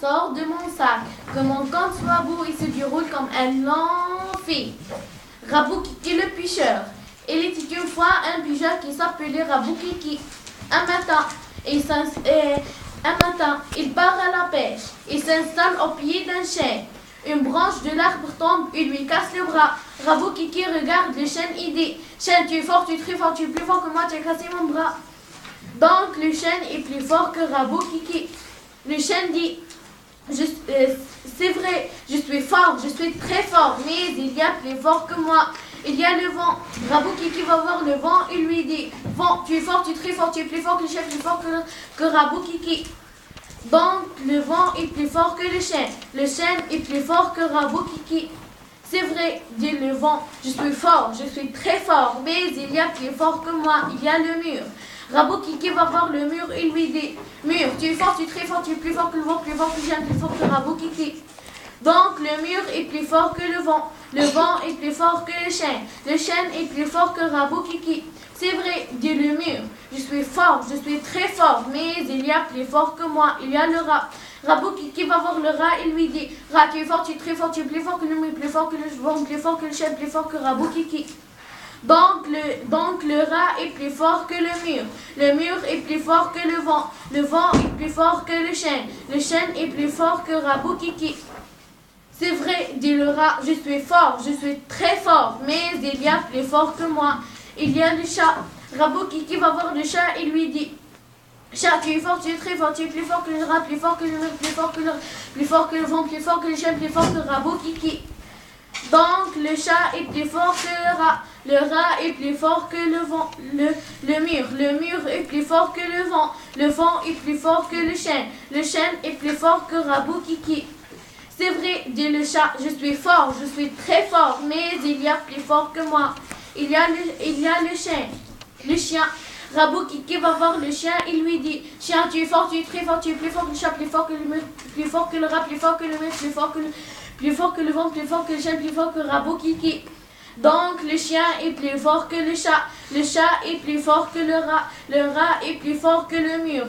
Sort de mon sac, que mon conte soit beau et se déroule comme un long fil. Rabou Kiki le pêcheur. Il était une fois un pêcheur qui s'appelait Rabou Kiki. Un matin, il part à la pêche. Il s'installe au pied d'un chêne. Une branche de l'arbre tombe et lui casse le bras. Rabou Kiki regarde le chêne et dit: Chêne, tu es fort, tu es très fort, tu es plus fort que moi, tu as cassé mon bras. Donc le chêne est plus fort que Rabou Kiki. Le chêne dit: c'est vrai, je suis fort, je suis très fort, mais il y a plus fort que moi. Il y a le vent. Rabou Kiki va voir le vent et lui dit: Vent, tu es fort, tu es très fort, tu es plus fort que le chêne, plus fort que Rabou Kiki. Donc le vent est plus fort que le chêne est plus fort que Rabou Kiki. C'est vrai, dit le vent, je suis fort, je suis très fort, mais il y a plus fort que moi, il y a le mur. Rabou Kiki va voir le mur et lui dit: Mur, tu es fort, tu es très fort, tu es plus fort que le vent, plus fort que le chêne, plus fort que Rabou Kiki. Donc le mur est plus fort que le vent est plus fort que le chêne est plus fort que Rabou Kiki. C'est vrai, dit le mur, je suis fort, je suis très fort, mais il y a plus fort que moi, il y a le rat. Rabou Kiki va voir le rat et lui dit: Rat, tu es fort, tu es très fort, tu es plus fort que le mur, plus fort que le vent, plus fort que le chêne, plus fort que Rabou Kiki. Donc le rat est plus fort que le mur est plus fort que le vent est plus fort que le chêne est plus fort que Rabou Kiki. C'est vrai, dit le rat, je suis fort, je suis très fort, mais il y a plus fort que moi, il y a le chat. Rabou Kiki va voir le chat et lui dit: Chat, tu es fort, tu es très fort, tu es plus fort que le rat, plus fort que le mur, plus fort que le vent, plus fort que le chêne, plus fort que Rabou Kiki. Donc le chat est plus fort que le rat est plus fort que le mur est plus fort que le vent est plus fort que le chêne est plus fort que Rabou Kiki. C'est vrai, dit le chat, je suis fort, je suis très fort, mais il y a plus fort que moi, il y a le chien. Rabou Kiki va voir le chien et lui dit: Chien, tu es fort, tu es très fort, tu es plus fort que le chat, plus fort que le mur, plus fort que le rat, plus fort que le mur, plus fort que le vent, plus fort que le chien, plus fort que Rabou Kiki. Donc le chien est plus fort que le chat est plus fort que le rat est plus fort que le mur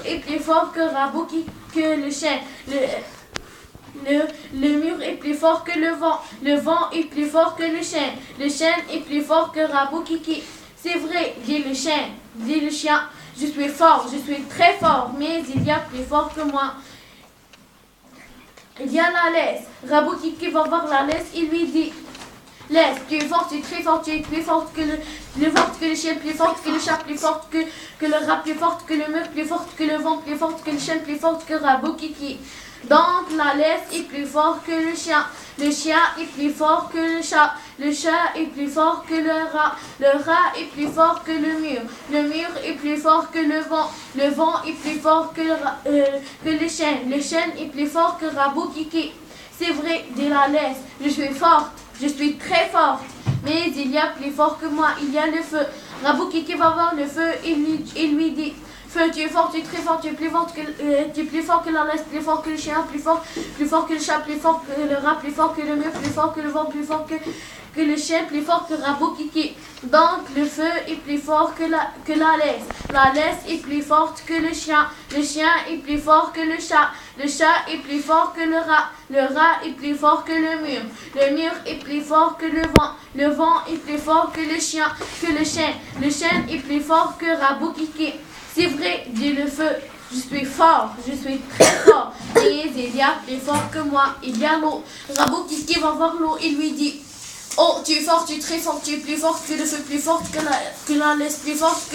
est plus fort que Rabou Kiki, que le chien. Le mur est plus fort que le vent est plus fort que le chêne est plus fort que Rabou Kiki. C'est vrai, dit le chien, je suis fort, je suis très fort, mais il y a plus fort que moi. Il y a la laisse. Rabou Kiki va voir la laisse et lui dit: Laisse, tu es fort, tu es très fort, tu es plus forte que plus forte que le chien, plus forte que le chat, plus forte que le rat, plus forte que le mur, plus forte que le vent, plus forte que le chien, plus forte que Rabou Kiki. Donc la laisse est plus fort que le chien est plus fort que le chat est plus fort que le rat est plus fort que le mur est plus fort que le vent est plus fort que le chêne est plus fort que Rabou Kiki. C'est vrai, dit la laisse, je suis forte, je suis très forte, mais il y a plus fort que moi, il y a le feu. Rabou Kiki va voir le feu et lui dit: Feu, tu es fort, tu es très fort, tu es plus fort que la laisse, plus fort que le chien, plus fort que le chat, plus fort que le rat, plus fort que le mur, plus fort que le vent, plus fort que le chien, plus fort que Rabou Kiki. Donc le feu est plus fort que la laisse est plus forte que le chien est plus fort que le chat est plus fort que le rat est plus fort que le mur est plus fort que le vent est plus fort que le chêne est plus fort que Rabou Kiki. C'est vrai, dit le feu, je suis fort, je suis très fort, mais il y a plus fort que moi, il y a l'eau. Rabou Kiki va voir l'eau et lui dit: Oh, tu es fort, tu es très fort, tu es plus forte que le feu, plus forte que la laisse, plus forte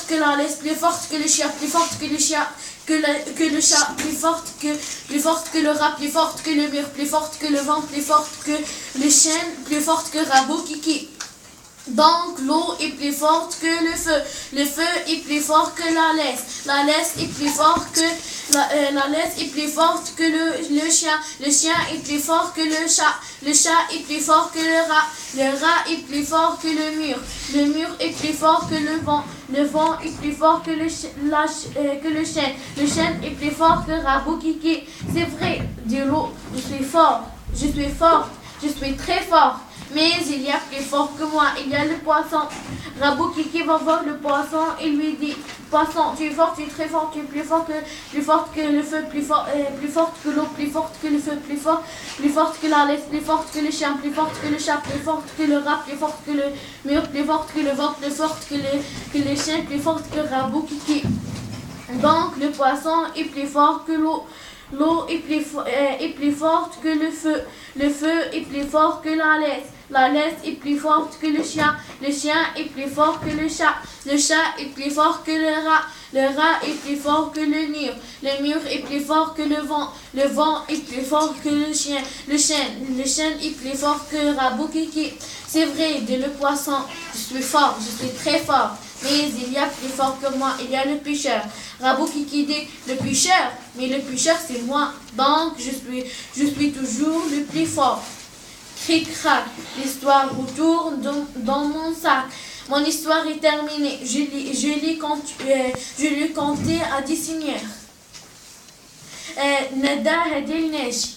que la laisse, plus forte que le chien, plus forte que le chat, plus forte que le rat, plus forte que le mur, plus forte que le vent, plus forte que le chêne, plus forte que Rabou Kiki. Donc l'eau est plus forte que le feu est plus fort que la laisse est plus forte que la laisse est plus forte que le chien est plus fort que le chat est plus fort que le rat est plus fort que le mur est plus fort que le vent est plus fort que le chêne est plus fort que Rabou Kiki. C'est vrai, dit l'eau, je suis fort, je suis forte, je suis très fort. Mais il y a plus fort que moi, il y a le poisson. Rabou Kiki va voir le poisson et lui dit, poisson, tu es fort, tu es très fort, tu es plus forte que le feu, plus forte que l'eau, plus forte que le feu, plus forte que la laisse, plus forte que le chien, plus forte que le chat, plus forte que le rat, plus forte que le mur, plus forte que le vent, plus forte que le chien, plus forte que Rabou Kiki. Donc le poisson est plus fort que l'eau. L'eau est plus forte que le feu est plus fort que la laisse est plus forte que le chien est plus fort que le chat est plus fort que le rat est plus fort que le mur est plus fort que le vent est plus fort que le chien est plus fort que Rabou Kiki. C'est vrai, dit le poisson, je suis fort, je suis très fort. Mais il y a plus fort que moi, il y a le pêcheur. Rabou Kiki dit, le pêcheur, mais le pêcheur c'est moi, donc je suis toujours le plus fort. Cric-crac, l'histoire retourne dans mon sac. Mon histoire est terminée, je l'ai compté à 10 seigneurs. Nada Hadil Neige.